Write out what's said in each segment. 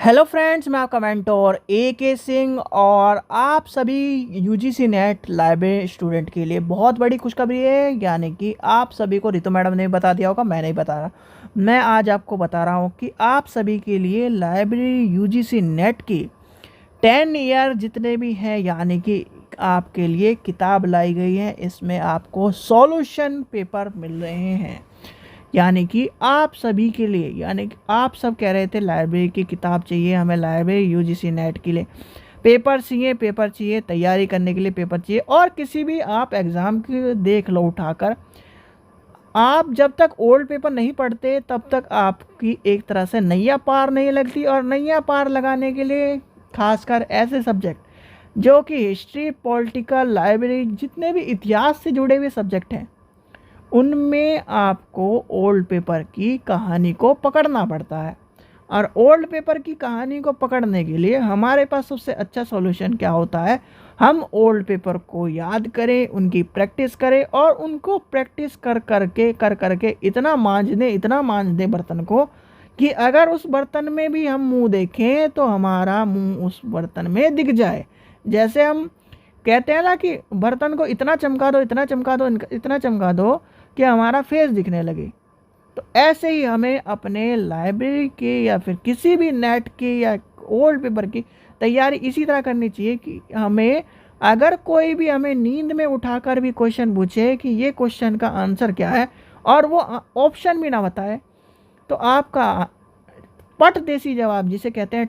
Hello friends, मैं आपका mentor AK Singh और आप सभी UGC नेट लाइब्रेरी स्टूडेंट के लिए बहुत बड़ी खुशखबरी है। यानी कि आप सभी को रितु मैडम ने बता दिया होगा, मैं नहीं बता रहा। मैं आज आपको बता रहा हूँ कि आप सभी के लिए लाइब्रेरी UGC नेट की 10 ईयर जितने भी हैं, यानी कि आपके लिए किताब लाई गई है। इसमें आपको सॉल्यूशन पेपर मिल रहे हैं। यानी कि आप सभी के लिए, यानी कि आप सब कह रहे थे लाइब्रेरी की किताब चाहिए हमें, लाइब्रेरी UGC नेट के लिए पेपर चाहिए तैयारी करने के लिए पेपर चाहिए, और किसी भी आप एग्ज़ाम की देख लो उठाकर। आप जब तक ओल्ड पेपर नहीं पढ़ते तब तक आपकी एक तरह से नैया पार नहीं लगती। और नैया पार लगाने के लिए खासकर ऐसे सब्जेक्ट जो कि हिस्ट्री, पॉलिटिकल, लाइब्रेरी, जितने भी इतिहास से जुड़े हुए सब्जेक्ट हैं, उनमें आपको ओल्ड पेपर की कहानी को पकड़ना पड़ता है। और ओल्ड पेपर की कहानी को पकड़ने के लिए हमारे पास सबसे अच्छा सॉल्यूशन क्या होता है, हम ओल्ड पेपर को याद करें, उनकी प्रैक्टिस करें, और उनको प्रैक्टिस कर करके इतना मांज दें बर्तन को कि अगर उस बर्तन में भी हम मुंह देखें तो हमारा मुंह उस बर्तन में दिख जाए। जैसे हम कहते हैं ना कि बर्तन को इतना चमका दो, इतना चमका दो कि हमारा फेस दिखने लगे। तो ऐसे ही हमें अपने लाइब्रेरी के या फिर किसी भी नेट के या ओल्ड पेपर की तैयारी इसी तरह करनी चाहिए कि हमें अगर कोई भी हमें नींद में उठाकर भी क्वेश्चन पूछे कि ये क्वेश्चन का आंसर क्या है, और वो ऑप्शन भी ना बताए, तो आपका पट देसी जवाब, जिसे कहते हैं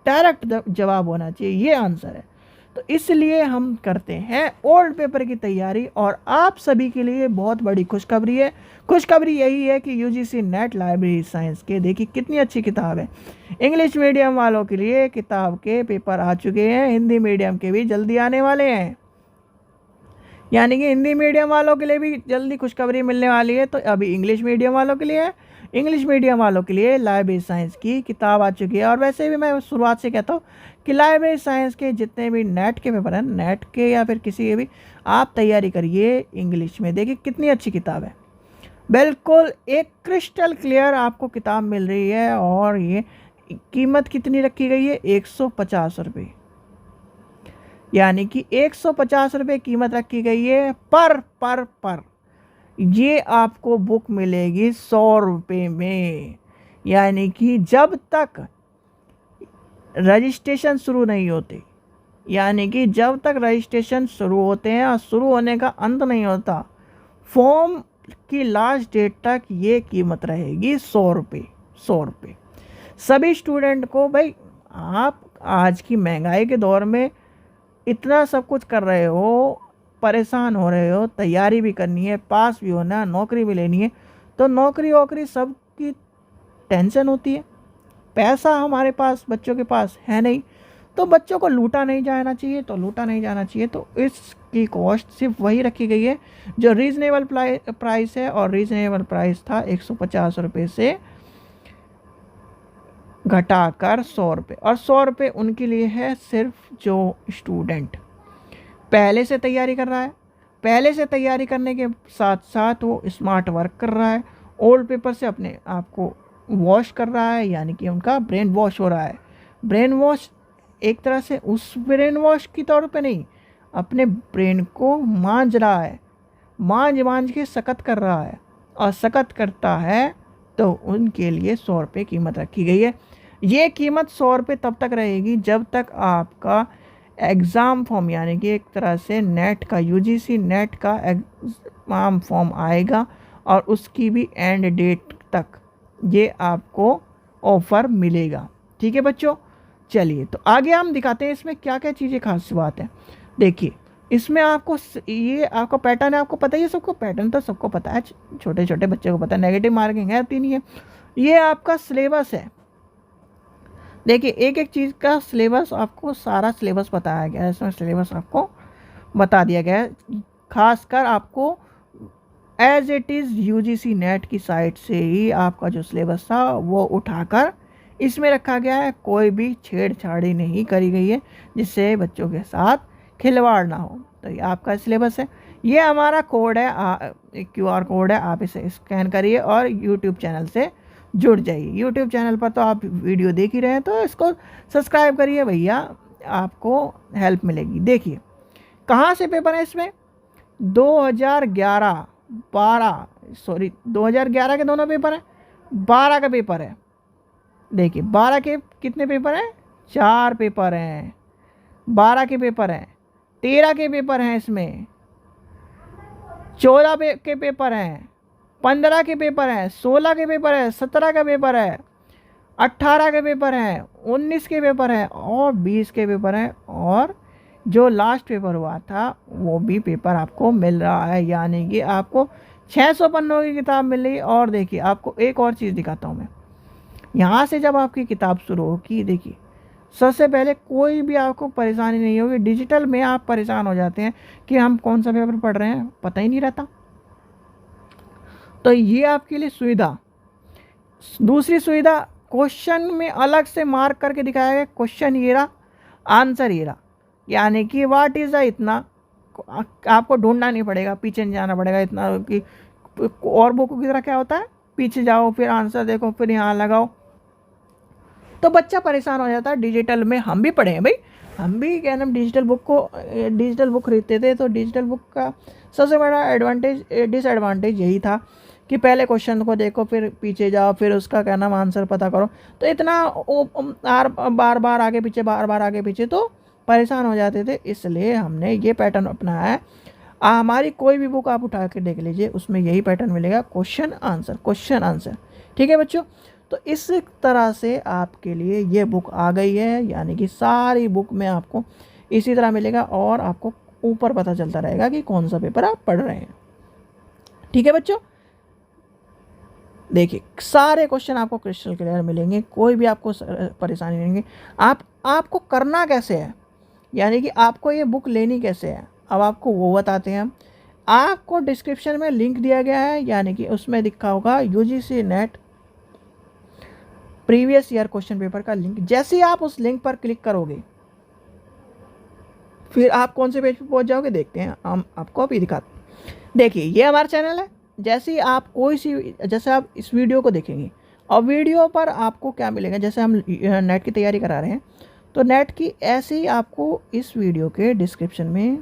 डायरेक्ट जवाब होना चाहिए, ये आंसर है। तो इसलिए हम करते हैं ओल्ड पेपर की तैयारी। और आप सभी के लिए बहुत बड़ी खुशखबरी है। खुशखबरी यही है कि UGC नेट लाइब्रेरी साइंस के, देखिए कितनी अच्छी किताब है। इंग्लिश मीडियम वालों के लिए किताब के पेपर आ चुके हैं, हिंदी मीडियम के भी जल्दी आने वाले हैं। यानी कि हिंदी मीडियम वालों के लिए भी जल्दी खुशखबरी मिलने वाली है। तो अभी इंग्लिश मीडियम वालों के लिए है। इंग्लिश मीडियम वालों के लिए लाइब्रेरी साइंस की किताब आ चुकी है। और वैसे भी मैं शुरुआत से कहता हूँ कि लाइब्रेरी साइंस के जितने भी नेट के पेपर हैं, नेट के या फिर किसी के भी, आप तैयारी करिए इंग्लिश में। देखिए कितनी अच्छी किताब है, बिल्कुल एक क्रिस्टल क्लियर आपको किताब मिल रही है। और ये कीमत कितनी रखी गई है, 150 रुपये। यानी कि 150 रुपये कीमत रखी गई है पर ये आपको बुक मिलेगी 100 रुपये में। यानी कि जब तक रजिस्ट्रेशन शुरू नहीं होते, यानी कि जब तक रजिस्ट्रेशन शुरू होते हैं और शुरू होने का अंत नहीं होता, फॉर्म की लास्ट डेट तक ये कीमत रहेगी 100 रुपये। 100 रुपये सभी स्टूडेंट को। भाई आप आज की महंगाई के दौर में इतना सब कुछ कर रहे हो, परेशान हो रहे हो, तैयारी भी करनी है, पास भी होना है, नौकरी भी लेनी है, तो नौकरी वोकरी सब की टेंशन होती है। पैसा हमारे पास, बच्चों के पास है नहीं, तो बच्चों को लूटा नहीं जाना चाहिए। तो इसकी कॉस्ट सिर्फ वही रखी गई है जो रीज़नेबल प्राइस है। और रीज़नेबल प्राइस था 150 रुपये से घटाकर 100 रुपये। और 100 रुपये उनके लिए है सिर्फ जो स्टूडेंट पहले से तैयारी कर रहा है, पहले से तैयारी करने के साथ साथ वो स्मार्ट वर्क कर रहा है, ओल्ड पेपर से अपने आप को वॉश कर रहा है। यानी कि उनका ब्रेन वॉश हो रहा है। ब्रेन वॉश एक तरह से उस ब्रेन वॉश की तौर पे नहीं, अपने ब्रेन को मांझ रहा है, मांझ के सकत कर रहा है। और सकत करता है तो उनके लिए 100 रुपये कीमत रखी गई है। ये कीमत 100 रुपये तब तक रहेगी जब तक आपका एग्ज़ाम फॉर्म, यानी कि एक तरह से नेट का, UGC नेट का एग्ज़ाम फॉर्म आएगा, और उसकी भी एंड डेट तक ये आपको ऑफ़र मिलेगा। ठीक है बच्चों, चलिए तो आगे हम दिखाते हैं इसमें क्या क्या चीज़ें खास बात है। देखिए इसमें आपको ये आपका पैटर्न है, आपको पता ही है, सबको पैटर्न तो सबको पता है, छोटे छोटे बच्चे को पता है, नेगेटिव मार्किंग है तीन ही है। ये आपका सिलेबस है। देखिए एक एक चीज़ का सिलेबस, आपको सारा सिलेबस बताया गया है इसमें, सिलेबस आपको बता दिया गया है। खासकर आपको as it is UGC NET की साइट से ही आपका जो सिलेबस था वो उठाकर इसमें रखा गया है। कोई भी छेड़छाड़ी नहीं करी गई है जिससे बच्चों के साथ खिलवाड़ ना हो। तो ये आपका सिलेबस है। ये हमारा कोड है, QR कोड है, आप इसे स्कैन करिए और YouTube चैनल से जुड़ जाइए। यूट्यूब चैनल पर तो आप वीडियो देख ही रहे हैं, तो इसको सब्सक्राइब करिए भैया, आपको हेल्प मिलेगी। देखिए कहाँ से पेपर है इसमें, 2011 12 सॉरी 2011 के दोनों पेपर हैं, 12 का पेपर है। देखिए 12 के कितने पेपर हैं, 4 पेपर हैं, 12 के पेपर हैं, 13 के पेपर हैं, इसमें 14 के पेपर हैं, 15 के पेपर हैं, 16 के पेपर है, 17 का पेपर है, 18 के पेपर हैं, 19 के पेपर हैं और 20 के पेपर हैं। और जो लास्ट पेपर हुआ था वो भी पेपर आपको मिल रहा है, यानी कि आपको 600 पन्नों की किताब मिल रही है। और देखिए आपको एक और चीज़ दिखाता हूँ मैं, यहाँ से जब आपकी किताब शुरू होगी, देखिए सबसे पहले कोई भी आपको परेशानी नहीं होगी। डिजिटल में आप परेशान हो जाते हैं कि हम कौन सा पेपर पढ़ रहे हैं, पता ही नहीं रहता, तो ये आपके लिए सुविधा। दूसरी सुविधा, क्वेश्चन में अलग से मार्क करके दिखाया गया, क्वेश्चन ये रहा, आंसर ये रहा, यानी कि व्हाट इज़ इतना आपको ढूंढना नहीं पड़ेगा, पीछे नहीं जाना पड़ेगा इतना कि और बुक की तरह क्या होता है पीछे जाओ फिर आंसर देखो फिर यहाँ लगाओ, तो बच्चा परेशान हो जाता है। डिजिटल में हम भी पढ़े हैं भाई, हम भी क्या नाम डिजिटल बुक खरीदते थे, तो डिजिटल बुक का सबसे बड़ा डिसएडवांटेज यही था कि पहले क्वेश्चन को देखो फिर पीछे जाओ फिर उसका क्या नाम आंसर पता करो, तो इतना बार बार आगे पीछे तो परेशान हो जाते थे। इसलिए हमने ये पैटर्न अपनाया है। हमारी कोई भी बुक आप उठा के देख लीजिए, उसमें यही पैटर्न मिलेगा, क्वेश्चन आंसर। ठीक है बच्चों, तो इस तरह से आपके लिए ये बुक आ गई है, यानी कि सारी बुक में आपको इसी तरह मिलेगा और आपको ऊपर पता चलता रहेगा कि कौन सा पेपर आप पढ़ रहे हैं। ठीक है बच्चों, देखिए सारे क्वेश्चन आपको क्रिस्टल क्लियर मिलेंगे, कोई भी आपको परेशानी नहीं होगी। आपको करना कैसे है, यानी कि आपको ये बुक लेनी कैसे है, अब आपको वो बताते हैं हम। आपको डिस्क्रिप्शन में लिंक दिया गया है, यानी कि उसमें दिखा होगा UGC net previous year question paper का लिंक। जैसे ही आप उस लिंक पर क्लिक करोगे फिर आप कौन से पेज पर पहुंच जाओगे, देखते हैं हम आपको अभी दिखाते हैं। देखिए ये हमारा चैनल है, जैसे ही आप जैसे आप इस वीडियो को देखेंगे और वीडियो पर आपको क्या मिलेगा, जैसे हम नेट की तैयारी करा रहे हैं तो नेट की ऐसे ही आपको इस वीडियो के डिस्क्रिप्शन में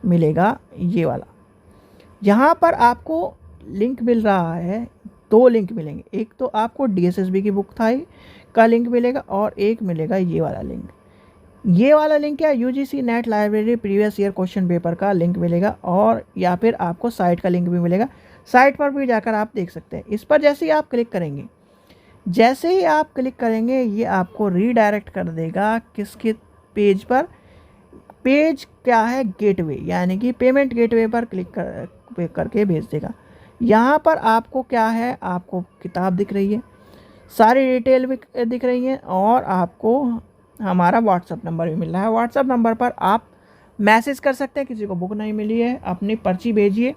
मिलेगा ये वाला, यहाँ पर आपको लिंक मिल रहा है, 2 लिंक मिलेंगे। एक तो आपको DSSB की बुक था का लिंक मिलेगा और एक मिलेगा ये वाला लिंक। ये वाला लिंक क्या, UGC net library previous year question paper का लिंक मिलेगा, और या फिर आपको साइट का लिंक भी मिलेगा, साइट पर भी जाकर आप देख सकते हैं। इस पर जैसे ही आप क्लिक करेंगे ये आपको रीडायरेक्ट कर देगा किसके पेज पर, पेज क्या है, गेटवे, यानी कि पेमेंट गेटवे पर क्लिक करके भेज देगा। यहाँ पर आपको क्या है, आपको किताब दिख रही है, सारी डिटेल भी दिख रही है और आपको हमारा व्हाट्सअप नंबर भी मिल रहा है। व्हाट्सअप नंबर पर आप मैसेज कर सकते हैं, किसी को बुक नहीं मिली है अपनी पर्ची भेजिए,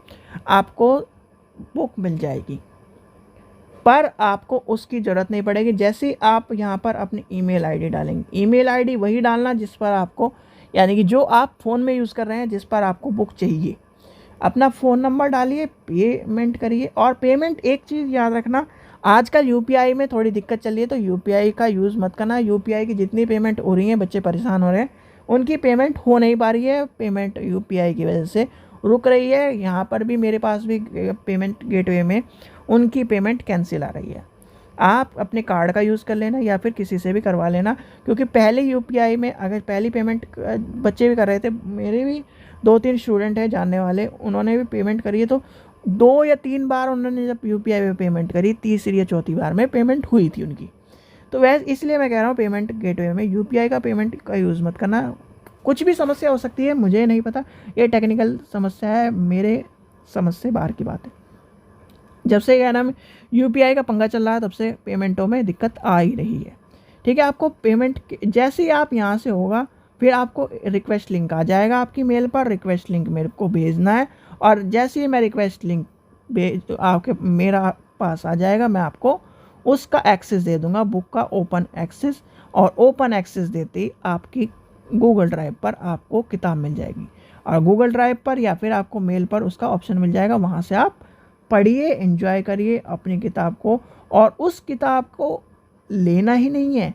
आपको बुक मिल जाएगी, पर आपको उसकी ज़रूरत नहीं पड़ेगी। जैसे ही आप यहाँ पर अपनी ईमेल आईडी डालेंगे, ईमेल आईडी वही डालना जिस पर आपको, यानी कि जो आप फ़ोन में यूज़ कर रहे हैं जिस पर आपको बुक चाहिए, अपना फ़ोन नंबर डालिए, पेमेंट करिए। और पेमेंट एक चीज़ याद रखना, आजकल यूपीआई में थोड़ी दिक्कत चल रही है, तो यूपीआई का यूज़ मत करना। यूपीआई की जितनी पेमेंट हो रही है, बच्चे परेशान हो रहे हैं, उनकी पेमेंट हो नहीं पा रही है, पेमेंट यूपीआई की वजह से रुक रही है। यहाँ पर भी मेरे पास भी पेमेंट गेटवे में उनकी पेमेंट कैंसिल आ रही है। आप अपने कार्ड का यूज़ कर लेना या फिर किसी से भी करवा लेना, क्योंकि पहले यूपीआई में अगर पहली पेमेंट बच्चे भी कर रहे थे, मेरे भी 2-3 स्टूडेंट हैं जानने वाले, उन्होंने भी पेमेंट करी है, तो 2 या 3 बार उन्होंने जब यूपीआई में पेमेंट करी, तीसरी या चौथी बार में पेमेंट हुई थी उनकी। तो वैसे इसलिए मैं कह रहा हूँ पेमेंट गेटवे में यूपीआई का पेमेंट का यूज़ मत करना। कुछ भी समस्या हो सकती है, मुझे नहीं पता, ये टेक्निकल समस्या है, मेरे समझ से बाहर की बात है। जब से क्या नाम यूपीआई का पंगा चल रहा है तब से पेमेंटों में दिक्कत आ ही रही है। ठीक है, आपको पेमेंट जैसे ही आप यहाँ से होगा फिर आपको रिक्वेस्ट लिंक आ जाएगा आपकी मेल पर, रिक्वेस्ट लिंक मेरे को भेजना है, और जैसे ही मैं रिक्वेस्ट लिंक आपके मेरा पास आ जाएगा, मैं आपको उसका एक्सेस दे दूंगा, बुक का ओपन एक्सेस, और ओपन एक्सेस देते ही आपकी गूगल ड्राइव पर आपको किताब मिल जाएगी, और गूगल ड्राइव पर या फिर आपको मेल पर उसका ऑप्शन मिल जाएगा, वहाँ से आप पढ़िए, एंजॉय करिए अपनी किताब को, और उस किताब को लेना ही नहीं है।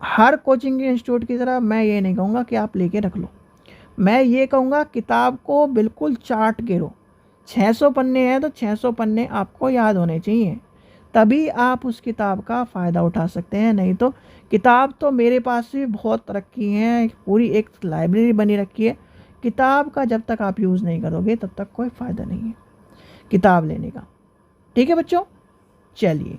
हर कोचिंग इंस्टीट्यूट की तरह मैं ये नहीं कहूँगा कि आप लेके रख लो, मैं ये कहूँगा किताब को बिल्कुल चाट के लो। 600 पन्ने हैं तो 600 पन्ने आपको याद होने चाहिए, तभी आप उस किताब का फ़ायदा उठा सकते हैं। नहीं तो किताब तो मेरे पास भी बहुत रखी हैं, पूरी एक लाइब्रेरी बनी रखी है। किताब का जब तक आप यूज़ नहीं करोगे तब तक कोई फ़ायदा नहीं है किताब लेने का। ठीक है बच्चों, चलिए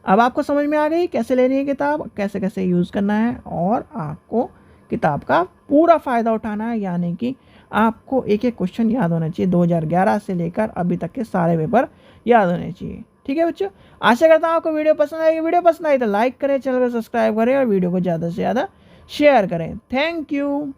अब आपको समझ में आ गई कैसे लेनी है किताब, कैसे कैसे यूज़ करना है, और आपको किताब का पूरा फ़ायदा उठाना है। यानी कि आपको एक एक क्वेश्चन याद होना चाहिए, 2011 से लेकर अभी तक के सारे पेपर याद होने चाहिए। ठीक है बच्चों, आशा करता हूँ आपको वीडियो पसंद आएगी। वीडियो पसंद आई तो लाइक करें, चैनल को सब्सक्राइब करें और वीडियो को ज़्यादा से ज़्यादा शेयर करें। Thank you.